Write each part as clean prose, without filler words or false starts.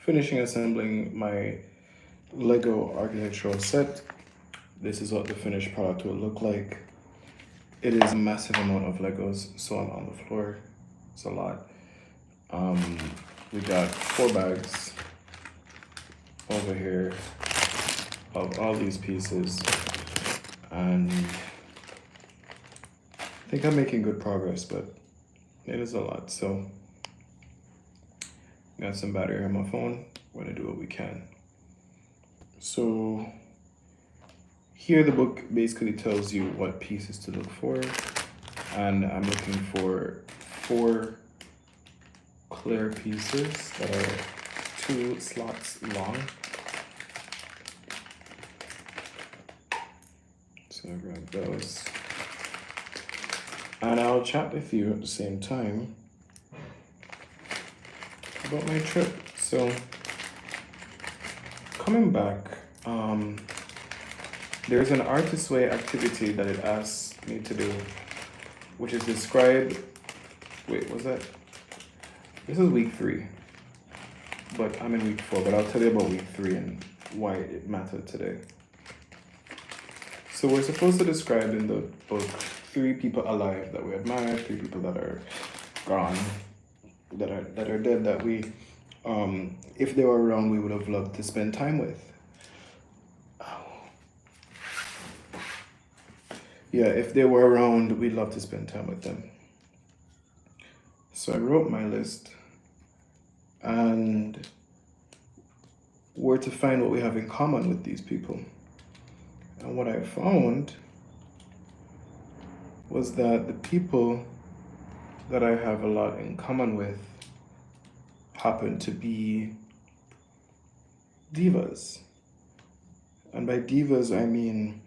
finishing assembling my Lego architectural set. This is what the finished product will look like. It is a massive amount of Legos, so I'm on the floor. It's a lot. We got 4 bags over here of all these pieces, and I think I'm making good progress, but it is a lot. So got some battery on my phone. We're gonna do what we can. So here the book basically tells you what pieces to look for, and I'm looking for 4 clear pieces that are 2 slots long. So I grab those. And I'll chat with you at the same time about my trip. So coming back, there's an Artist Way activity that it asks me to do, which is describe, wait, was that? This is week 3, but I'm in week 4, but I'll tell you about week 3 and why it mattered today. So we're supposed to describe in the book 3 people alive that we admire, 3 people that are gone, that are dead, that we, if they were around, we would have loved to spend time with. Yeah, if they were around, we'd love to spend time with them. So I wrote my list, and where to find what we have in common with these people. And what I found was that the people that I have a lot in common with happen to be divas. And by divas, I mean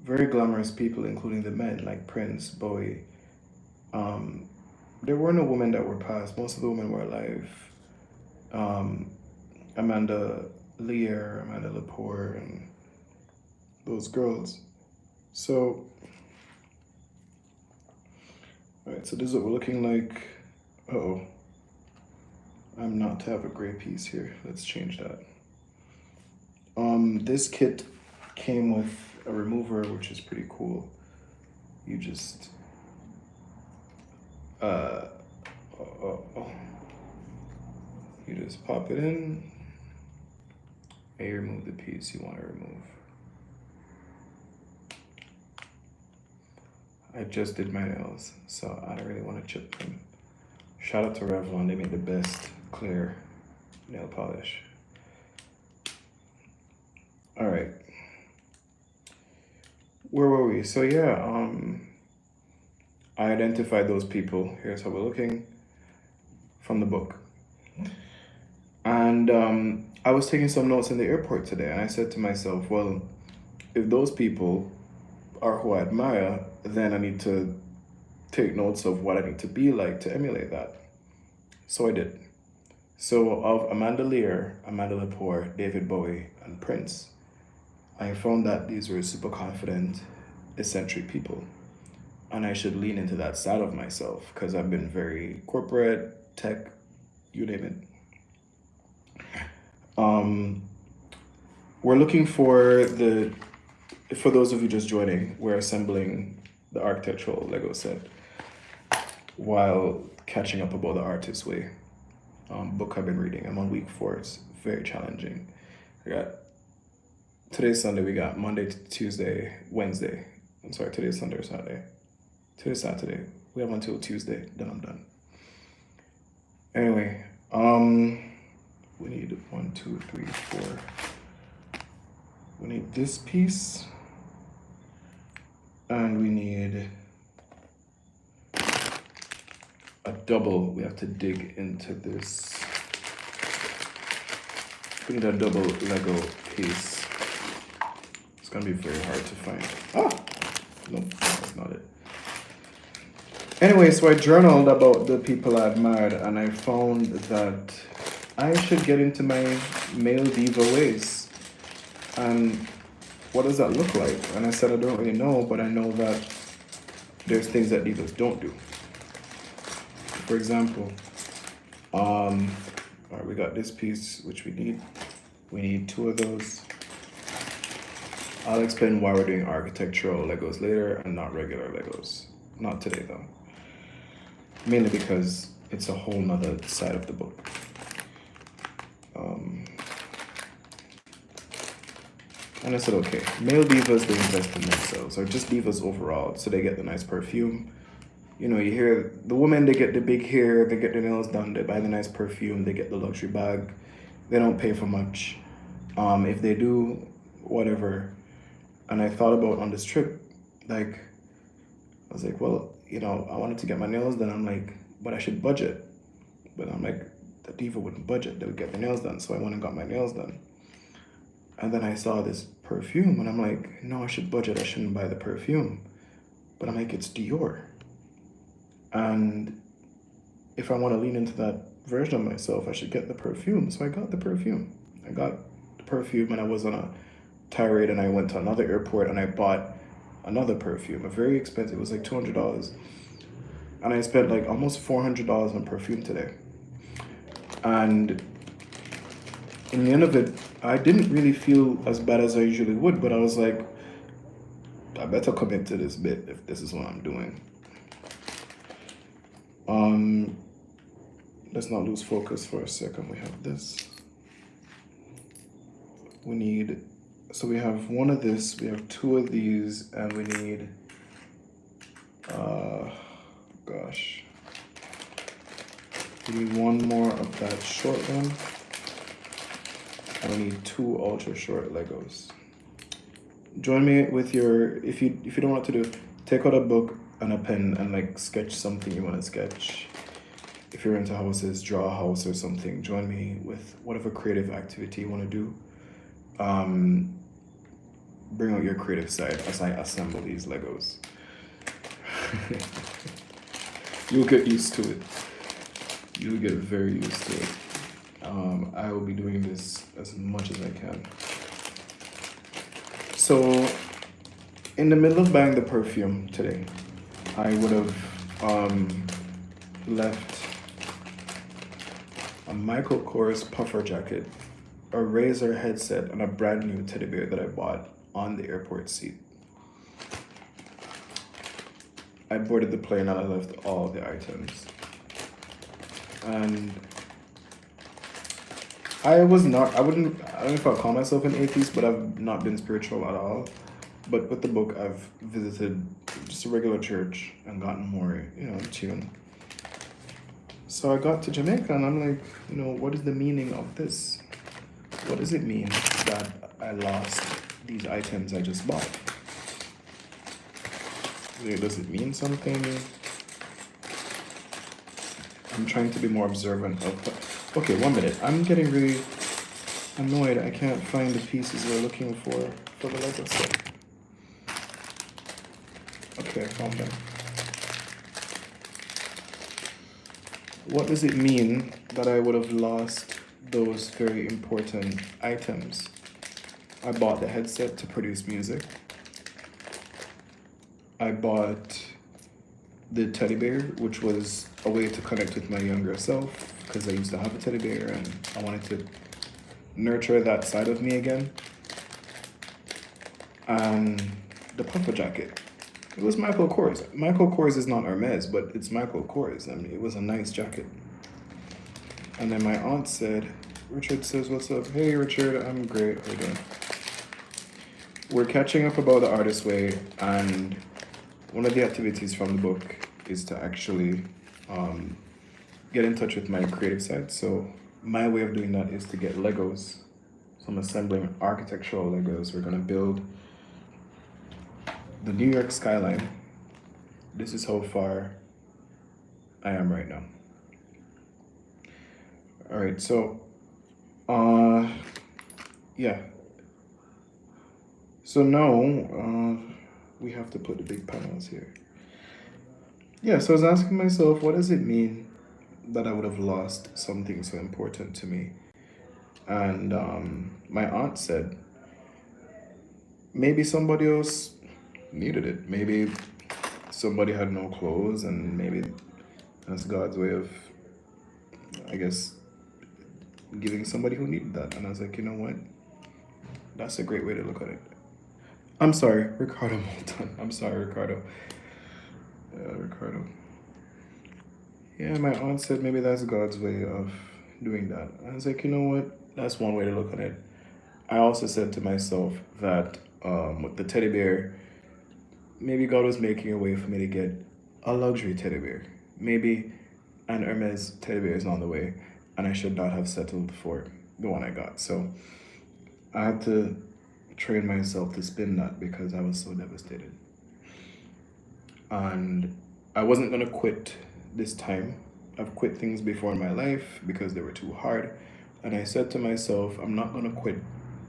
very glamorous people, including the men, like Prince, Bowie. There were no women that were passed. Most of the women were alive. Amanda Lear, Amanda Lepore, and those girls. So, all right, so this is what we're looking like. Uh-oh. I'm not to have a gray piece here. Let's change that. This kit came with a remover, which is pretty cool. You just, you just pop it in, and you remove the piece you want to remove. I just did my nails, so I don't really want to chip them. Shout out to Revlon, they made the best clear nail polish. All right. Where were we? So yeah, I identified those people. Here's how we're looking from the book. And I was taking some notes in the airport today, and I said to myself, well, if those people are who I admire, then I need to take notes of what I need to be like to emulate that. So I did. So of Amanda Lear, Amanda Lepore, David Bowie, and Prince, I found that these were super confident, eccentric people. And I should lean into that side of myself because I've been very corporate, tech, you name it. We're looking for those of you just joining, we're assembling the architectural Lego set while catching up about the Artist Way book I've been reading. I'm on week 4, it's very challenging. Today's Sunday, we got Monday, Tuesday, Wednesday. I'm sorry, today's Sunday or Saturday. Today's Saturday. We have until Tuesday, then I'm done. Anyway, we need 1, 2, 3, 4. We need this piece, and we need a double. We have to dig into this. We need a double Lego piece. It's gonna be very hard to find. No, that's not it. Anyway, so I journaled about the people I admired, and I found that I should get into my male diva ways. And what does that look like? And I said, I don't really know, but I know that there's things that divas don't do. For example, All right, we got this piece, which we need. We need 2 of those. I'll explain why we're doing architectural Legos later and not regular Legos. Not today though. Mainly because it's a whole nother side of the book. And I said, okay, male divas, they invest in themselves, or just divas overall, so they get the nice perfume. You know, you hear the women, they get the big hair, they get their nails done, they buy the nice perfume, they get the luxury bag, they don't pay for much. If they do, whatever. And I thought about on this trip, like, I was like, well, you know, I wanted to get my nails done. I'm like, but I should budget. But I'm like, the diva wouldn't budget, they would get their nails done. So I went and got my nails done. And then I saw this perfume and I'm like, no, I should budget, I shouldn't buy the perfume. But I'm like, it's Dior. And if I want to lean into that version of myself, I should get the perfume. So I got the perfume. I got the perfume and I was on a tirade and I went to another airport and I bought another perfume, a very expensive, it was like $200. And I spent like almost $400 on perfume today. And in the end of it, I didn't really feel as bad as I usually would, but I was like, I better commit to this bit if this is what I'm doing. Let's not lose focus for a second. We have this. We need, so we have 1 of this, we have 2 of these, and we need, gosh. We need 1 more of that short one. And we need 2 ultra short Legos. Join me with your, if you don't know what to do, take out a book and a pen and like sketch something you want to sketch. If you're into houses, draw a house or something. Join me with whatever creative activity you want to do. Bring out your creative side as I assemble these Legos. You'll get used to it. You'll get very used to it. I will be doing this as much as I can. So, in the middle of buying the perfume today, I would have left a Michael Kors puffer jacket, a Razer headset, and a brand new teddy bear that I bought on the airport seat. I boarded the plane and I left all the items. And I don't know if I'll call myself an atheist, but I've not been spiritual at all. But with the book, I've visited just a regular church and gotten more, in tune. So I got to Jamaica and I'm like, what is the meaning of this? What does it mean that I lost these items I just bought? Does it mean something? I'm trying to be more observant of. Okay, 1 minute. I'm getting really annoyed. I can't find the pieces we're looking for the Lego set. Okay, I found them. What does it mean that I would have lost those very important items? I bought the headset to produce music. I bought the teddy bear, which was a way to connect with my younger self, because I used to have a teddy bear and I wanted to nurture that side of me again. And the puffer jacket. It was Michael Kors. Michael Kors is not Hermes, but it's Michael Kors. I mean, it was a nice jacket. And then my aunt said, Richard says, what's up? Hey, Richard, I'm great. How you doing? We're catching up about The Artist Way, and one of the activities from the book is to actually get in touch with my creative side. So my way of doing that is to get Legos. So I'm assembling architectural Legos. We're gonna build the New York skyline. This is how far I am right now. All right, so, yeah. So now, we have to put the big panels here. Yeah, so I was asking myself, what does it mean that I would have lost something so important to me? And my aunt said, maybe somebody else needed it. Maybe somebody had no clothes, and maybe that's God's way of, I guess, giving somebody who needed that. And I was like, you know what? That's a great way to look at it. I'm sorry, Ricardo Moulton. I'm sorry, Ricardo. Ricardo. Yeah, my aunt said maybe that's God's way of doing that. I was like, you know what? That's one way to look at it. I also said to myself that with the teddy bear, maybe God was making a way for me to get a luxury teddy bear. Maybe an Hermes teddy bear is on the way, and I should not have settled for the one I got. So I had to train myself to spin that because I was so devastated. And I wasn't gonna quit this time. I've quit things before in my life because they were too hard. And I said to myself, I'm not gonna quit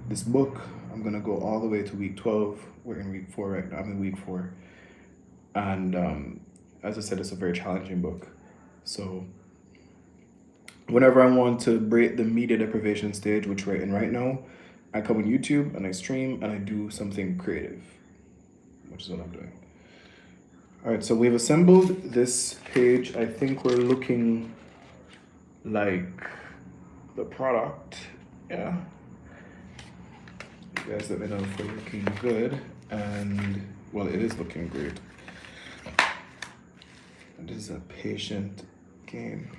this book. I'm gonna go all the way to week 12. We're in week 4 right now. I'm in week 4. And as I said, it's a very challenging book. So whenever I want to break the media deprivation stage, which we're in right now, I come on YouTube and I stream and I do something creative, which is what I'm doing. All right, so we've assembled this page. I think we're looking like the product. Yeah. You guys let me know if we're looking good. And well, it is looking great. It is a patient game.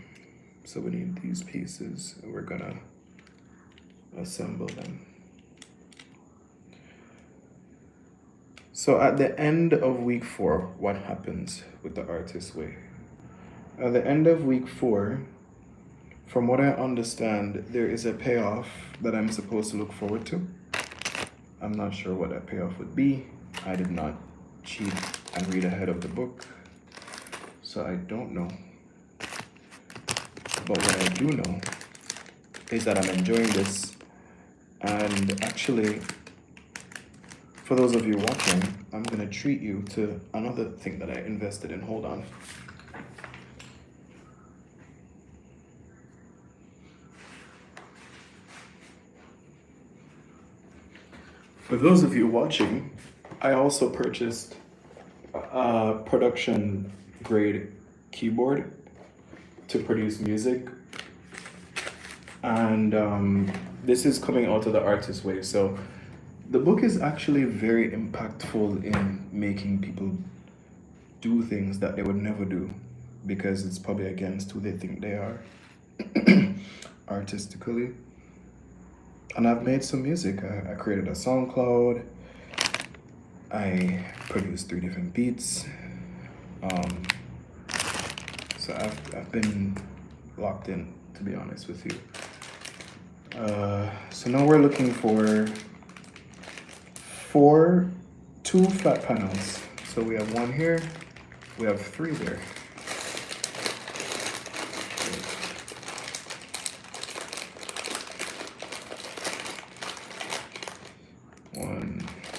So we need these pieces and we're gonna assemble them. So at the end of week 4, what happens with the Artist Way? At the end of week 4, from what I understand, there is a payoff that I'm supposed to look forward to. I'm not sure what that payoff would be. I did not cheat and read ahead of the book, so I don't know. But what I do know is that I'm enjoying this, and actually, for those of you watching, I'm gonna treat you to another thing that I invested in. Hold on. For those of you watching, I also purchased a production grade keyboard to produce music. And this is coming out of the Artist Way. So the book is actually very impactful in making people do things that they would never do because it's probably against who they think they are artistically. And I've made some music. I created a SoundCloud. I produced 3 different beats. So I've been locked in, to be honest with you. So now we're looking for 2 flat panels. So we have 1 here, we have 3 there.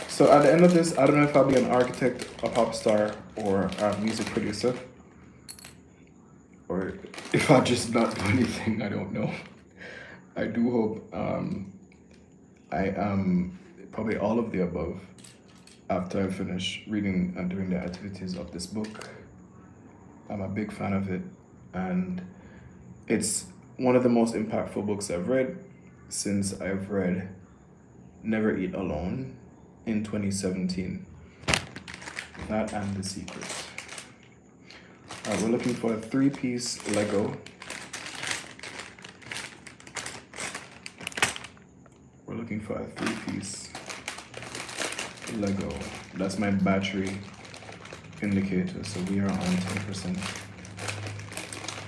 So at the end of this, I don't know if I'll be an architect, a pop star, or a music producer. Or if I'll just not do anything, I don't know. I do hope I am probably all of the above after I finish reading and doing the activities of this book. I'm a big fan of it, and it's one of the most impactful books I've read since I've read Never Eat Alone in 2017. That and The Secret. All right, we're looking for a 3-piece Lego. We're looking for a 3-piece Lego. That's my battery indicator, so we are on 10%.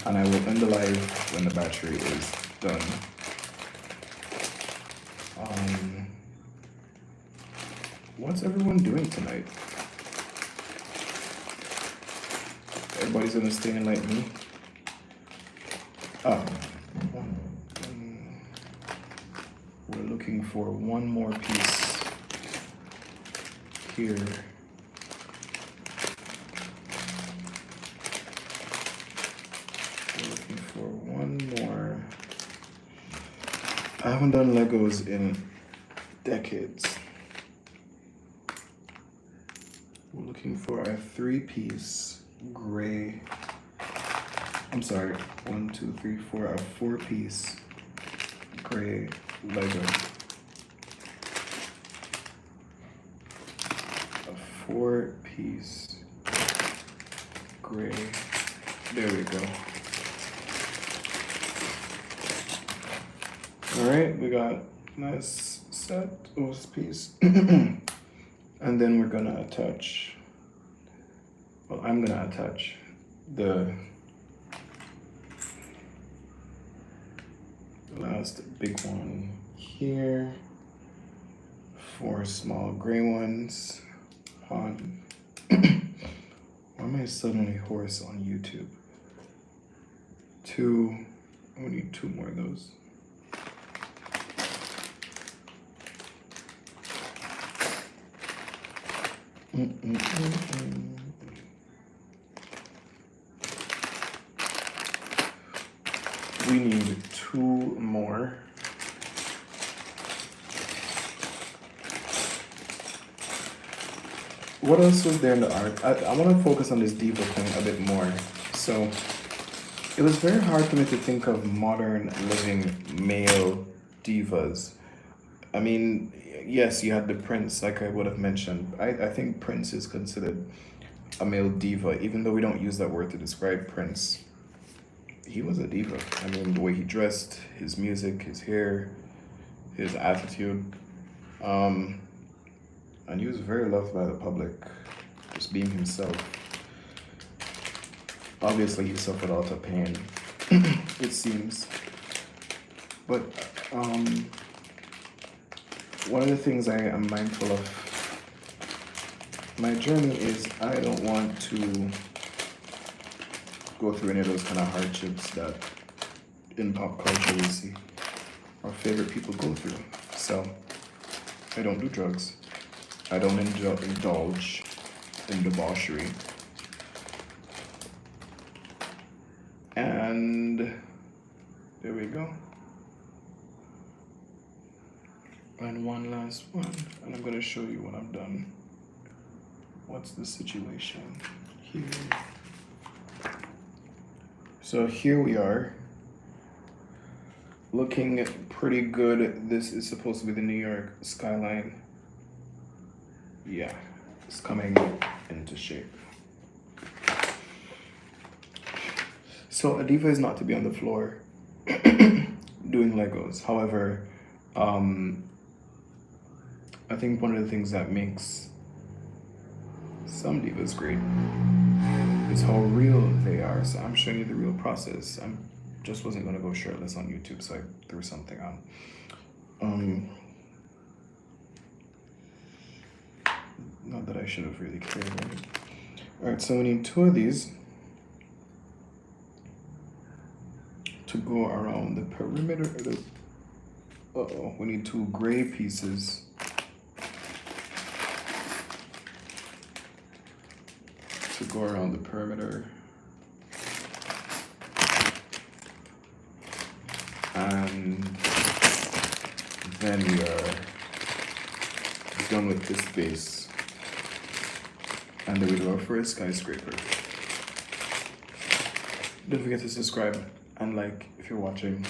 And I will end the live when the battery is done. What's everyone doing tonight? Everybody's gonna stay in like me? We're looking for 1 more piece here. We're looking for 1 more. I haven't done Legos in decades. We're looking for a 3-piece gray. I'm sorry, 1, 2, 3, 4, a 4-piece gray Lego. A 4-piece gray. There we go. Alright, we got nice set of piece. And then we're gonna attach, well, I'm gonna attach the last big one here, 4 small gray ones on. Why am I suddenly hoarse on YouTube? 2, we need 2 more of those. We need 2 more. What else was there in the art? I want to focus on this diva thing a bit more. So it was very hard for me to think of modern living male divas. I mean, yes, you had the Prince, like I would have mentioned. I think Prince is considered a male diva, even though we don't use that word to describe Prince. He was a diva. I mean, the way he dressed, his music, his hair, his attitude. And he was very loved by the public, just being himself. Obviously, he suffered a lot of pain, it seems. But one of the things I am mindful of my journey is I don't want to go through any of those kind of hardships that in pop culture we see our favorite people go through. So I don't do drugs. I don't indulge in debauchery. And there we go. And one last one, and I'm gonna show you when I'm done. What's the situation here? So here we are, looking pretty good. This is supposed to be the New York skyline. Yeah, it's coming into shape. So a diva is not to be on the floor doing Legos. However, I think one of the things that makes some divas great is how real they are. So I'm showing you the real process. I just wasn't gonna go shirtless on YouTube, so I threw something on. Not that I should have really cared about it. All right, so we need 2 of these to go around the perimeter. We need 2 gray pieces to go around the perimeter. And then we are done with this base. And then we go for a skyscraper. Don't forget to subscribe and like if you're watching,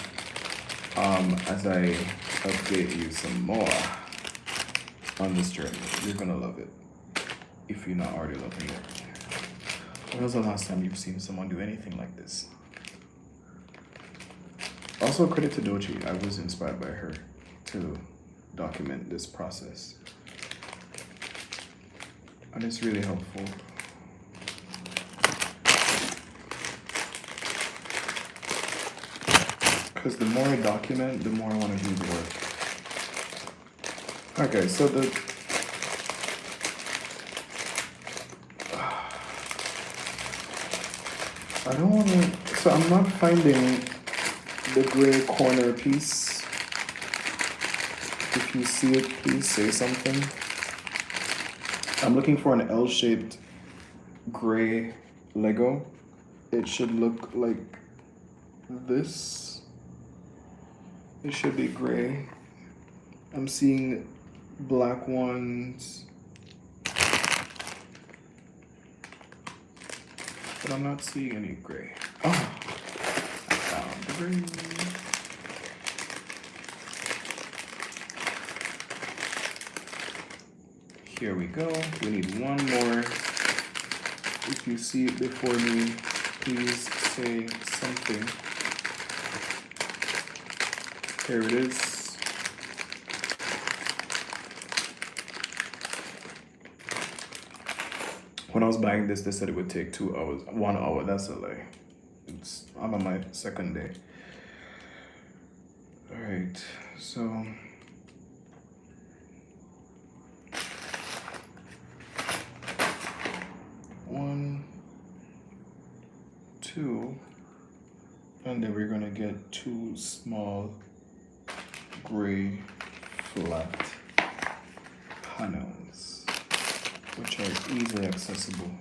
as I update you some more on this journey. You're gonna love it if you're not already loving it. When was the last time you've seen someone do anything like this? Also, credit to Doechii. I was inspired by her to document this process. And it's really helpful. Because the more I document, the more I want to do the work. Okay, so I don't want to, so I'm not finding the gray corner piece. If you see it, please say something. I'm looking for an L-shaped gray Lego. It should look like this. It should be gray. I'm seeing black ones, but I'm not seeing any gray. Oh, I found the gray. Here we go. We need one more. If you see it before me, please say something. Here it is. When I was buying this, they said it would take 2 hours. 1 hour, that's a lie. I'm on my second day. All right, so one, two, and then we're gonna get 2 small gray flat panels, which are easily accessible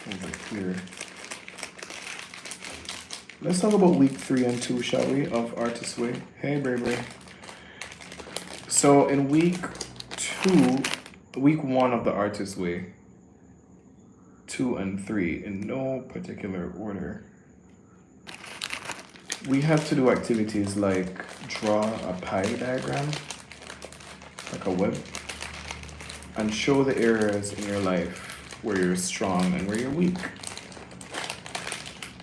over here. Let's talk about week 3 and 2, shall we, of Artist Way. Hey, Bray. So in week 1 of the Artist Way, 2 and 3, in no particular order, we have to do activities like draw a pie diagram, like a web, and show the areas in your life where you're strong and where you're weak.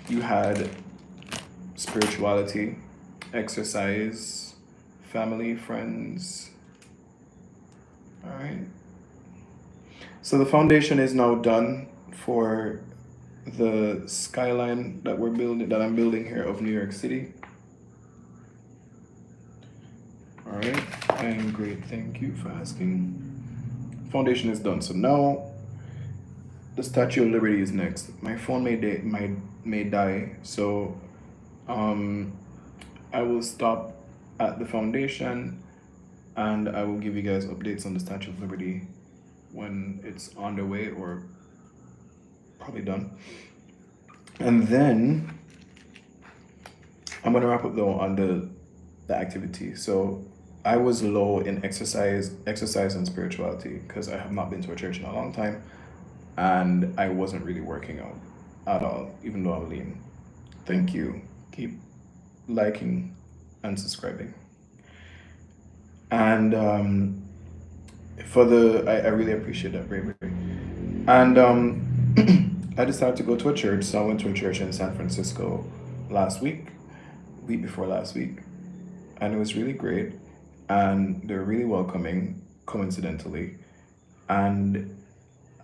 You had spirituality, exercise, family, friends. All right. So the foundation is now done for the skyline that I'm building here of New York City. All right, and great, thank you for asking. Foundation is done, so now the Statue of Liberty is next. My phone may die, so I will stop at the foundation, and I will give you guys updates on the Statue of Liberty when it's on the way or probably done. And then I'm gonna wrap up though on the activity. So I was low in exercise and spirituality because I have not been to a church in a long time, and I wasn't really working out at all, even though I'm lean. Thank you. Keep liking and subscribing. And I really appreciate that bravery. And I decided to go to a church, so I went to a church in San Francisco week before last week, and it was really great, and they're really welcoming, coincidentally. And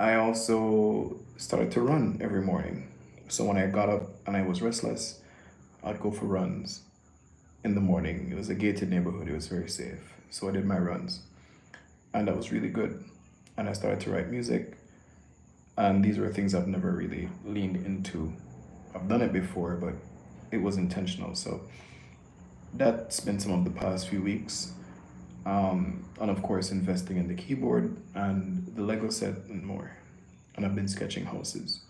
I also started to run every morning. So when I got up and I was restless, I'd go for runs in the morning. It was a gated neighborhood, it was very safe. So I did my runs, and that was really good. And I started to write music, and these were things I've never really leaned into. I've done it before, but it was intentional. So that's been some of the past few weeks. And of course, investing in the keyboard and the Lego set and more. And I've been sketching houses.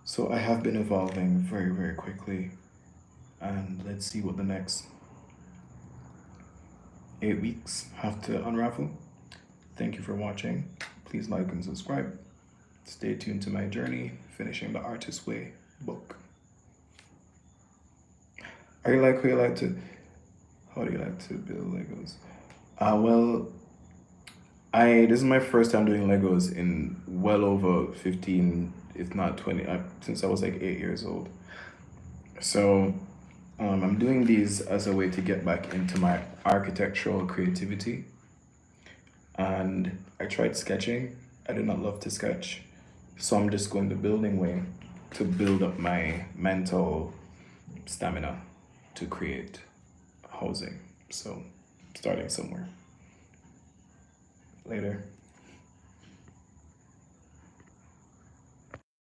So I have been evolving very, very quickly. And let's see what the next 8 weeks have to unravel. Thank you for watching. Please like and subscribe. Stay tuned to my journey, finishing the Artist Way book. How do you like to build Legos? Well, this is my first time doing Legos in well over 15, if not 20, since I was like 8 years old. So I'm doing these as a way to get back into my architectural creativity. And I tried sketching. I did not love to sketch. So I'm just going the building way to build up my mental stamina to create housing. So starting somewhere. Later.